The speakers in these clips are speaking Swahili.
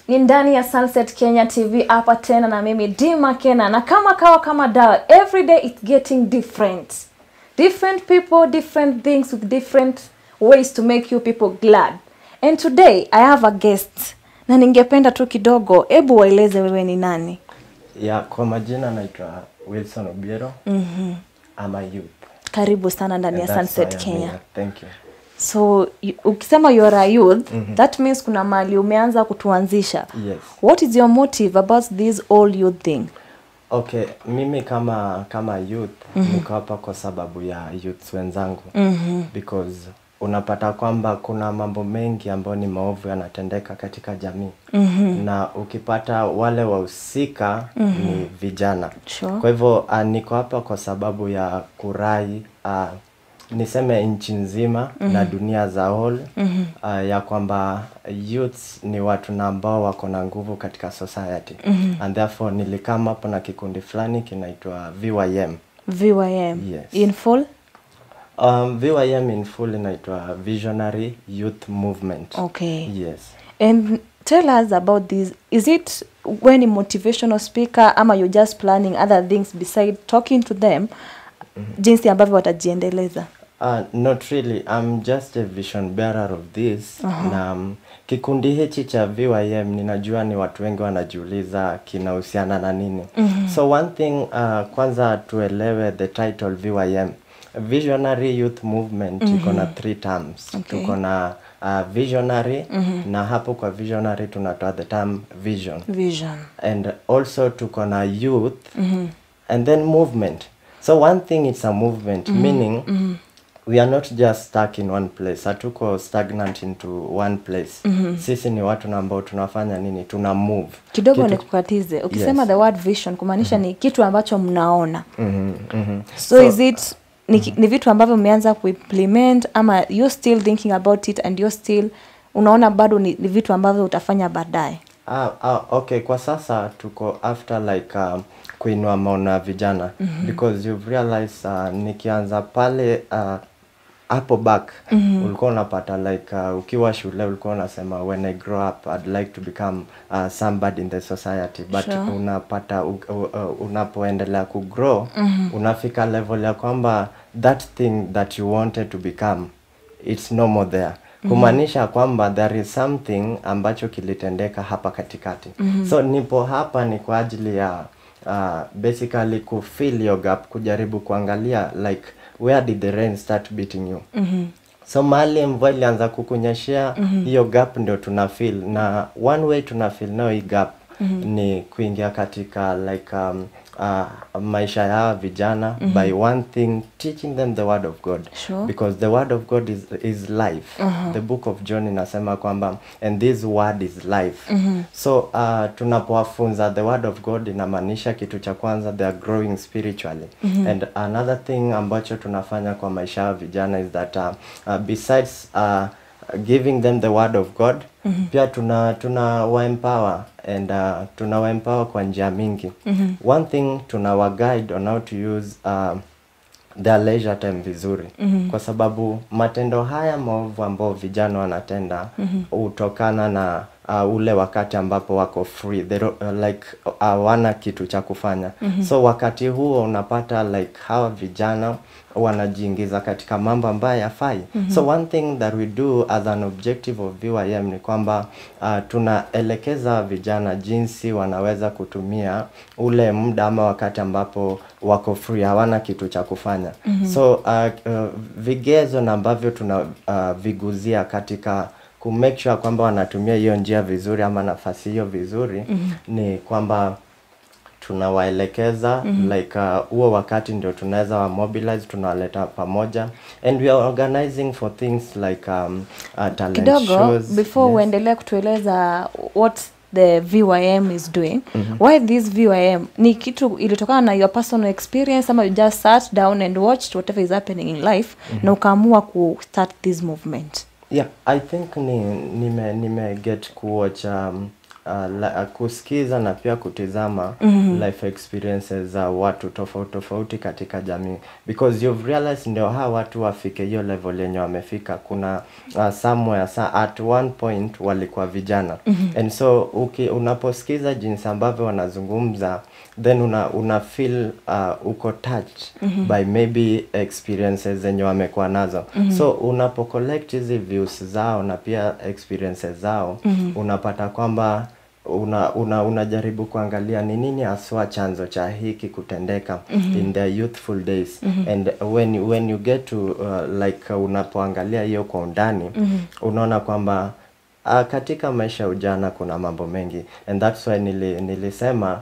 Ni ndani ya Sunset Kenya TV hapa tena na mimi Dima Kena, na kama dawa, every day it's getting different. Different people, different things with different ways to make you people glad. And today I have a guest. Na ningependa tu kidogo, hebu waeleze wewe ni nani? Kwa majina naitwa Wilson Obiero. I'm a youth. Karibu sana ndani ya Sunset Kenya. Thank you. So ukisema you are a youth, that means kuna mali umeanza kutuanzisha. Yes. What is your motive about this all youth thing? Okay, mimi kama youth niko hapa kwa sababu ya youth wenzangu. Because unapata kwamba kuna mambo mengi ambayo ni maovu yanatendeka katika jamii. Na ukipata wale wahusika ni vijana. Sure. Kwa hivyo niko hapa kwa sababu ya kurai niseme nchi nzima na dunia za all ya kwamba youths ni watu na ambao wako na nguvu katika society. And therefore nilikama hapo na kikundi fulani kinaitwa VYM. VYM. Yes. In full? VYM in full inaitwa Visionary Youth Movement. Okay. Yes. And tell us about this. Is it when a motivational speaker ama you're just planning other things beside talking to them jinsi ambavyo watajiendeleza? Not really. I'm just a vision bearer of this. Na kikundi hichi cha VYM ninajua ni watu wengi wanajiuliza kinahusiana na nini. So one thing, kwanza tuelewe the title VYM. Visionary Youth Movement iko na 3 terms. Okay. Tuko na visionary na hapo kwa visionary tunatoa the term vision. Vision. And also tuko na youth and then movement. So one thing, it's a movement, meaning we are not just stuck in one place. Hatuko stagnant into one place. Sisi ni watu ambao tunafanya nini? Tuna move. Kidogo nikukatize. Ukisema the word vision kumaanisha ni kitu ambacho mnaona. So is it ni vitu ambavyo mmeanza kuimplement ama you're still thinking about it and you're still unaona bado ni vitu ambavyo utafanya baadaye? Okay, kwa sasa tuko after like kuinua maono vijana because you've realized nikianza pale hapo back ulikuwa unapata like ukiwa shule ulikuwa unasema when I grow up I'd like to become somebody in the society, but sure. Unapata unapoendelea ku grow unafika level ya kwamba that thing that you wanted to become it's no more there. Kumaanisha kwamba there is something ambacho kilitendeka hapa katikati. So nipo hapa ni kwa ajili ya basically ku fill your gap, kujaribu kuangalia like where did the rain start beating you. So mahali mvua ilianza kukunyeshea, hiyo gap ndio tuna fill, na one way tuna fill now hii gap ni kuingia katika like maisha ya vijana by one thing, teaching them the word of God. Sure. Because the word of God is life. The book of John inasema kwamba and this word is life. So tunapowafunza the word of God inamaanisha kitu cha kwanza they are growing spiritually. And another thing ambacho tunafanya kwa maisha ya vijana is that besides giving them the word of God, pia tuna empower and tuna empower kwa njia mingi. One thing, tuna guide on how to use their leisure time vizuri. Kwa sababu matendo haya maovu ambao vijana wanatenda hutokana na ule wakati ambapo wako free, they like wana kitu cha kufanya. So wakati huo unapata like hawa vijana wanajiingiza katika mambo ambayo yafai. So one thing that we do as an objective of VYM ni kwamba tunaelekeza vijana jinsi wanaweza kutumia ule muda ama wakati ambapo wako free, hawana kitu cha kufanya. So vigezo na ambavyo tunaviguzia katika ku make sure kwamba wanatumia hiyo njia vizuri ama nafasi hiyo vizuri ni kwamba tunawaelekeza like huo wakati ndio tunaweza wa mobilize, tunawaleta pamoja, and we are organizing for things like talent kidogo, shows. Before uendelee kutueleza what the VYM is doing, why this VYM? Ni kitu ilitokana na your personal experience ama you just sat down and watched whatever is happening in life na ukaamua ku start this movement? Yeah, I think nime get ku watch kusikiza na pia kutizama life experiences za watu tofauti katika jamii, because you've realized ndio hawa watu wafike hiyo level yenye wamefika. Kuna somewhere at one point walikuwa vijana, and so unaposikiza jinsi ambavyo wanazungumza, then una feel uko touched by maybe experiences zenye wamekuwa nazo. So unapo collect hizi views zao na pia experiences zao, unapata kwamba unajaribu kuangalia ni nini aswa chanzo cha hiki kutendeka in their youthful days. And when you get to like unapoangalia hiyo kwa undani, unaona kwamba katika maisha ya ujana kuna mambo mengi, and that's why nilisema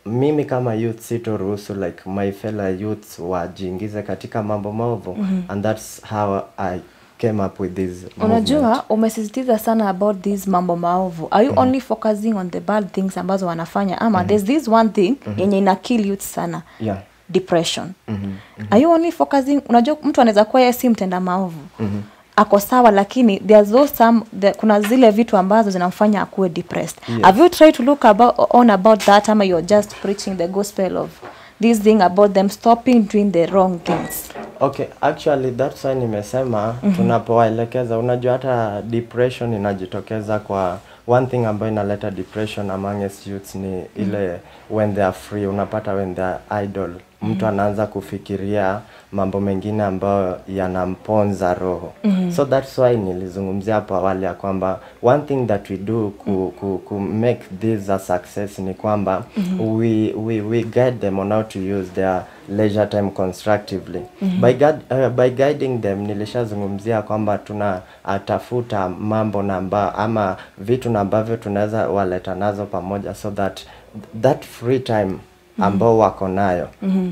mimi kama youth sitoruhusu like my fellow youths wajiingize katika mambo maovu. And that's how I came up with this movement. Unajua umesisitiza sana about this mambo maovu. Are you only focusing on the bad things ambazo wanafanya, ama there's this one thing yenye ina kill youth sana? Yeah. Depression. Are you only focusing? Unajua mtu anaweza kuwa yeye si mtenda maovu, ako sawa, lakini there's those kuna zile vitu ambazo zinamfanya akuwe depressed. Yes. Have you tried to look about that, ama you're just preaching the gospel of this thing about them stopping doing the wrong things? Okay, actually that's why nimesema tunapowaelekeza, unajua hata depression inajitokeza kwa one thing ambayo inaleta depression among youths ni ile when they are free. Unapata when they are idle, mtu anaanza kufikiria mambo mengine ambayo yanamponza roho. So that's why nilizungumzia hapo awali ya kwamba one thing that we do to make this a success ni kwamba we guide them on how to use their leisure time constructively. By guiding them, nilishazungumzia kwamba tunatafuta mambo ama vitu ambavyo tunaweza waleta nazo pamoja, so that free time ambao wako nayo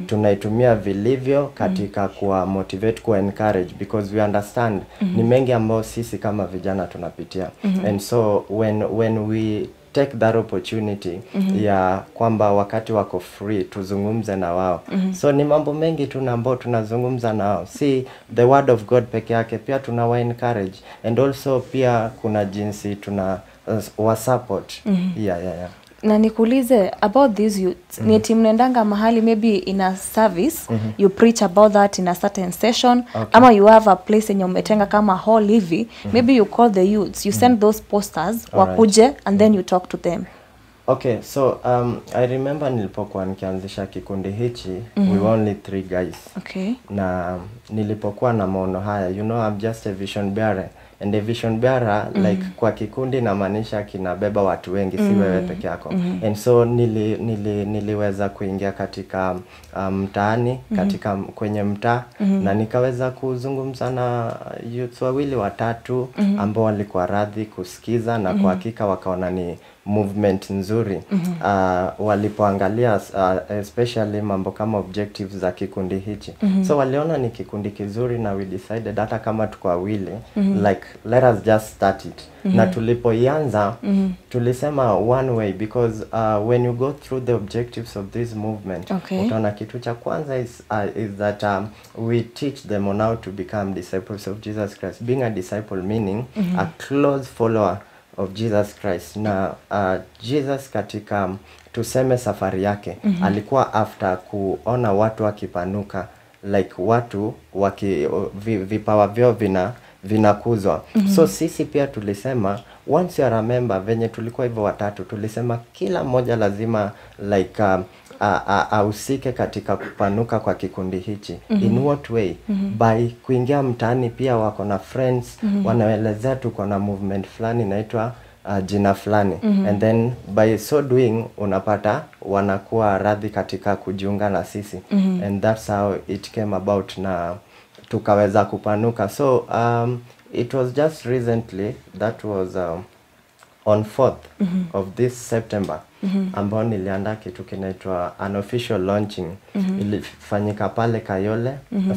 tunaitumia vilivyo katika kuwa motivate, kuwa encourage, because we understand ni mengi ambao sisi kama vijana tunapitia. And so when we take that opportunity ya kwamba wakati wako free tuzungumze na wao, so ni mambo mengi ambao tunazungumza nao, si the word of God peke yake, pia tunawa encourage, and also pia kuna jinsi wa support. Yeah. Na nikuulize about these youth, ni eti mnaendanga mahali maybe in a service, you preach about that in a certain session, ama you have a place yenye umetenga kama hall hivi, maybe you call the youths, you send those posters, wakuje, and then you talk to them? Okay, so I remember nilipokuwa nikianzisha kikundi hichi, we were only 3 guys. Okay. Na nilipokuwa na maono haya, you know, I'm just a vision bearer. And the vision bearer, like kwa kikundi na maanisha kinabeba watu wengi, si wewe peke yako. And so niliweza kuingia katika mtaani, katika kwenye mtaa, na nikaweza kuzungumza na youth wawili watatu ambao walikuwa radhi kusikiza, na kwa hakika wakaona ni movement nzuri. Walipoangalia especially mambo kama objectives za kikundi hichi. So waliona ni kikundi kizuri, na we decided hata kama tuko wawili, like let us just start it. Na tulipoianza tulisema one way, because when you go through the objectives of this movement, utaona kitu cha kwanza is that we teach them on how to become disciples of Jesus Christ. Being a disciple meaning a close follower of Jesus Christ. Na Jesus katika tuseme safari yake alikuwa after kuona watu wakipanuka, like watu vipawa vyao vinakuzwa. So sisi pia tulisema once you are a member, venye tulikuwa hivyo watatu, tulisema kila mmoja lazima like ahusike katika kupanuka kwa kikundi hichi. In what way? By kuingia mtaani, pia wako na friends, wanaelezea tuko na movement fulani inaitwa jina fulani, and then by so doing unapata wanakuwa radhi katika kujiunga na sisi. And that's how it came about, na tukaweza kupanuka. So it was just recently, that was on 4th of this September, ambao niliandaa kitu kinaitwa unofficial launching. Ilifanyika pale Kayole,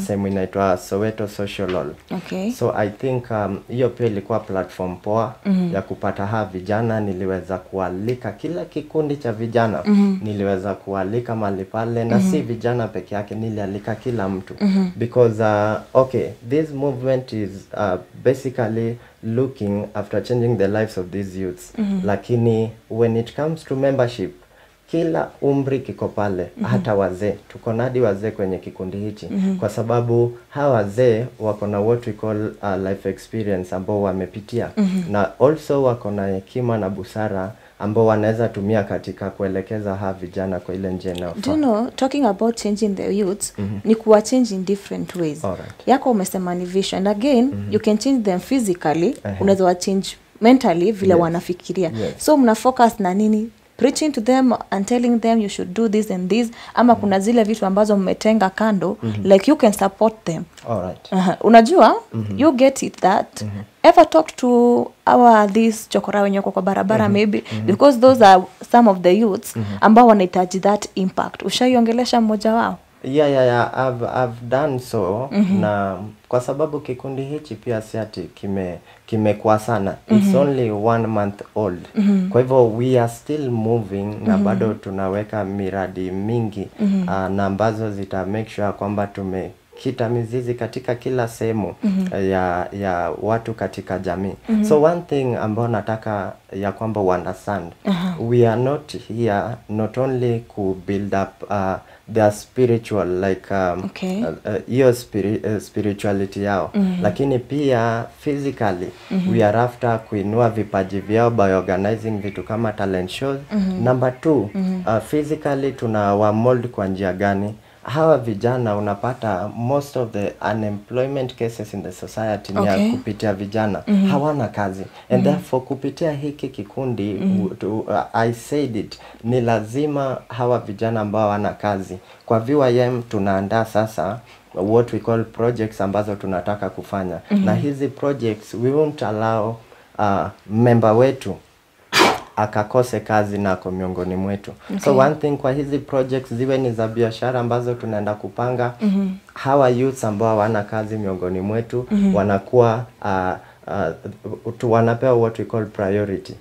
sehemu inaitwa Soweto Social Hall. Okay. So I think hiyo pia ilikuwa platform poa ya kupata vijana. Niliweza kualika kila kikundi cha vijana. Niliweza kualika mahali pale, na si vijana peke yake, nilialika kila mtu. Because okay, this movement is basically looking after changing the lives of these youths. Lakini when it comes to membership, kila umri kiko pale, hata wazee. Tuko nadi wazee kwenye kikundi hichi. Kwa sababu hawa wazee wako na what we call life experience ambao wamepitia. Na also wako na hekima na busara ambao wanaweza tumia katika kuelekeza hawa vijana kwa ile njia inayofaa. Do you know, talking about changing the youths, ni kuwa change in different ways. Alright. Yako umesema ni vision. And again, you can change them physically, unaweza wa change mentally vile wanafikiria. So mna focus na nini? Preaching to them and telling them you should do this and this, ama kuna zile vitu ambazo mmetenga kando, like you can support them. Alright. Unajua, you get it that ever talk to these chokora wenye kwa barabara maybe, because those are some of the youths ambao wanahitaji that impact. Ushaiongelesha mmoja wao? Yeah, I've done so. Na kwa sababu kikundi hichi pia si ati kimekuwa sana. It's only 1 month old. Kwa hivyo we are still moving, na bado tunaweka miradi mingi na ambazo zita make sure kwamba tumekita mizizi katika kila sehemu ya watu katika jamii. So one thing ambao nataka ya kwamba understand, we are not here not only to build up their spiritual, like your spirituality yao, lakini pia physically we are after kuinua vipaji vyao by organizing vitu kama talent shows. Number 2, physically tunawa mold kwa njia gani? Hawa vijana unapata most of the unemployment cases in the society ni ya kupitia vijana. Hawana kazi. And therefore kupitia hiki kikundi, I said it, ni lazima hawa vijana ambao wana kazi. Kwa VYM tunaandaa sasa what we call projects ambazo tunataka kufanya. Na hizi projects we won't allow member wetu akakose kazi nako miongoni mwetu. So one thing, kwa hizi projects ziwe ni za biashara ambazo tunaenda kupanga, hawa youths ambao hawana kazi miongoni mwetu wanakuwa wanapewa what we call priority.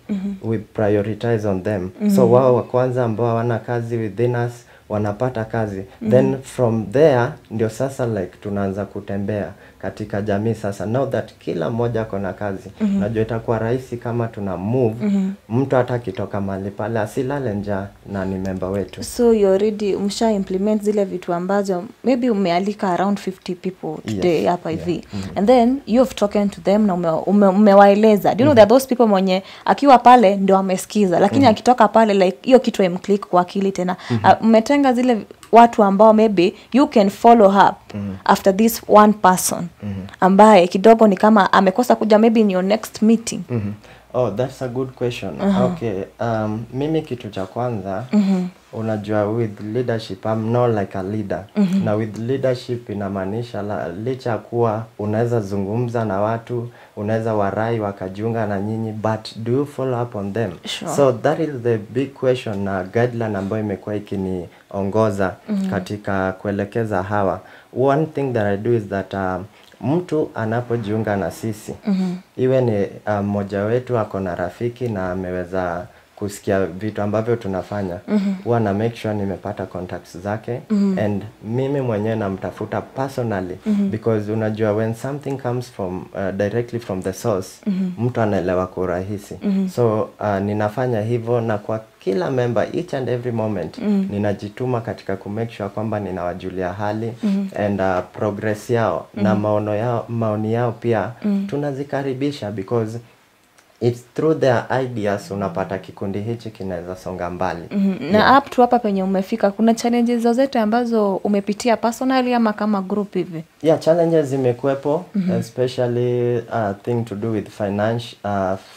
We prioritize on them. So wao wa kwanza ambao hawana kazi within us wanapata kazi. Then from there ndio sasa like tunaanza kutembea katika jamii sasa. Now that kila mmoja kona kazi, najua itakuwa rahisi kama tuna move. Mtu hata kitoka mahali pale asilale njaa na ni member wetu. So you already umsha implement zile vitu ambazo maybe umealika around 50 people today hapa hivi. And then you have talking to them na umewaeleza. Do you know that those people mwenye akiwa pale ndio amesikiza, lakini akitoka pale like hiyo kitu imclick kwa akili tena. Umetenga zile watu ambao maybe you can follow up after this one person ambaye kidogo ni kama amekosa kuja maybe in your next meeting. Oh, that's a good question. Okay, mimi kitu cha kwanza, unajua with leadership I'm not like a leader. Na with leadership inamaanisha licha kuwa unaweza zungumza na watu, unaweza warai wakajiunga na nyinyi, but do you follow up on them? Sure. So that is the big question na guideline ambayo imekuwa ikiniongoza katika kuelekeza hawa. One thing that I do is that mtu anapojiunga na sisi, iwe ni mmoja wetu ako na rafiki na ameweza kusikia vitu ambavyo tunafanya, huwa na make sure nimepata contacts zake, and mimi mwenyewe namtafuta personally, because unajua when something comes from directly from the source, mtu anaelewa kwa urahisi. So ninafanya hivyo, na kwa kila member each and every moment ninajituma katika ku make sure kwamba ninawajulia hali and progress yao na maoni yao pia tunazikaribisha, because it's through their ideas unapata kikundi hichi kinaweza songa mbali. Na up to hapa penye umefika, kuna challenges zozote ambazo umepitia personally ama kama group hivi? Yeah, challenges zimekuepo, especially thing to do with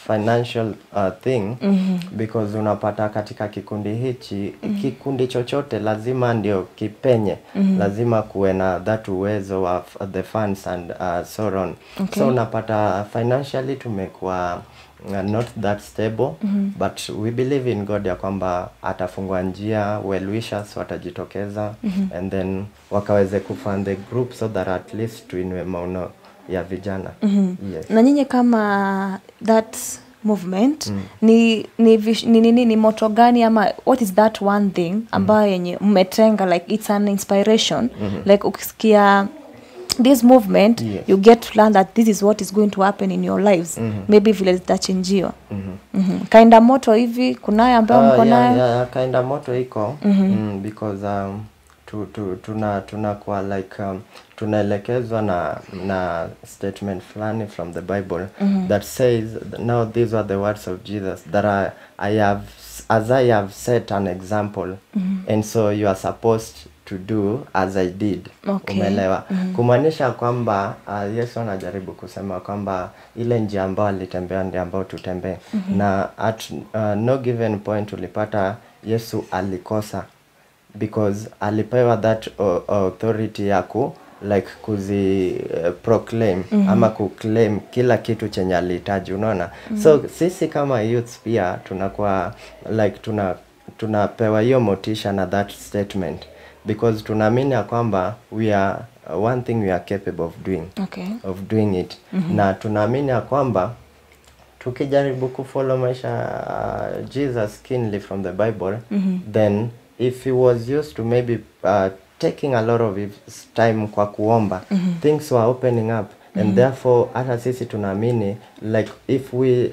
financial thing, because unapata katika kikundi hichi, kikundi chochote lazima ndio kipenye, lazima kuwe na that uwezo of the funds and so on. So unapata financially tumekuwa not that stable, but we believe in God ya kwamba atafungua njia, well wishers watajitokeza, and then wakaweze kufund the group so that at least tuinue maono ya vijana. Yes. Na nyinyi kama that movement ni moto gani, ama what is that one thing ambayo yenye mmetenga, like it's an inspiration, like ukisikia this movement, you get to learn that this is what is going to happen in your lives, maybe vile zitachinjiwa. Kainda moto hivi kunayo ambayo mko nayo? Yeah, kainda moto iko because tunakuwa like tunaelekezwa na statement fulani from the Bible that says, now these are the words of Jesus that I have set an example, and so you are supposed to do as I did. Okay. Umelewa. Kumaanisha kwamba Yesu anajaribu kusema kwamba ile njia ambayo alitembea ndio ambayo tutembee. Na at no given point ulipata Yesu alikosa, because alipewa that authority ya like proclaim ama kuclaim kila kitu chenye alihitaji, unaona. So sisi kama youths pia tunakuwa like tunapewa hiyo motisha na that statement, because tunaamini ya kwamba we are one thing we are capable of doing. Okay. Of doing it. Na tunaamini ya kwamba tukijaribu kufollow maisha Jesus keenly from the Bible, then if he was used to maybe taking a lot of his time kwa kuomba, things were opening up, and therefore hata sisi tunaamini like if we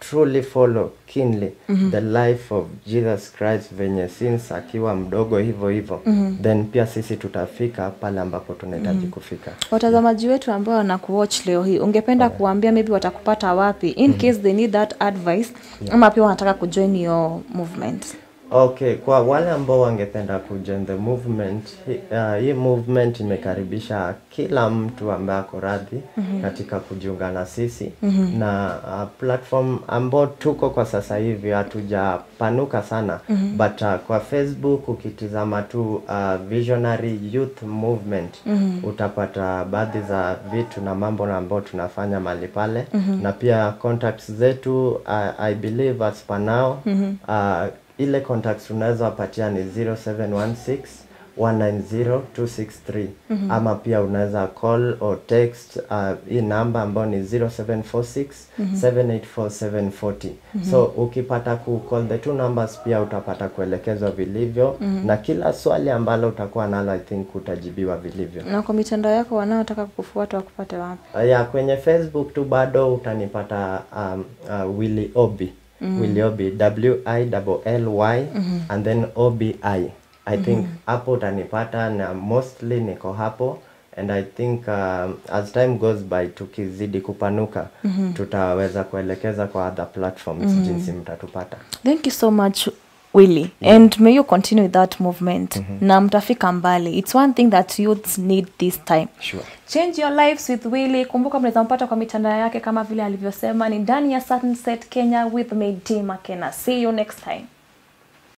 truly follow keenly the life of Jesus Christ venye since akiwa mdogo hivyo then pia sisi tutafika pale ambapo tunahitaji kufika. Watazamaji wetu ambao wanakuwatch leo hii, ungependa kuambia maybe watakupata wapi in case they need that advice, ama pia wanataka kujoin your movement? Okay, kwa wale ambao wangependa kujoin the movement, hii movement imekaribisha kila mtu ambaye ako radhi katika kujiunga na sisi, na platform ambao tuko kwa sasa hivi hatujapanuka sana, but kwa Facebook ukitizama tu Visionary Youth Movement utapata baadhi za vitu na mambo na ambao tunafanya mali pale, na pia contacts zetu I believe as per now ile contacts unaweza wapatia ni 0716 190 263, ama pia unaweza call or text hii namba ambayo ni 0746 784 740. So ukipata call the two numbers pia utapata kuelekezwa vilivyo, na kila swali ambalo utakuwa nalo I think utajibiwa vilivyo. Na kwa mitandao yako wanaotaka kukufuata wakupate wapi? Kwenye Facebook tu bado utanipata Willy Obi. Willy Obi, WILLY and then OBI. I think hapo utanipata, na mostly niko hapo, and I think as time goes by tukizidi kupanuka tutaweza kuelekeza kwa other platforms jinsi mtatupata. Thank you so much, Willy, and may you continue with that movement. Na mtafika mbali. It's one thing that youths need this time. Sure. Change your lives with Willy. Kumbuka mnaweza mpata kwa mitandao yake kama vile alivyosema, ni ndani ya Sunset Kenya with me, Dima Kena. See you next time.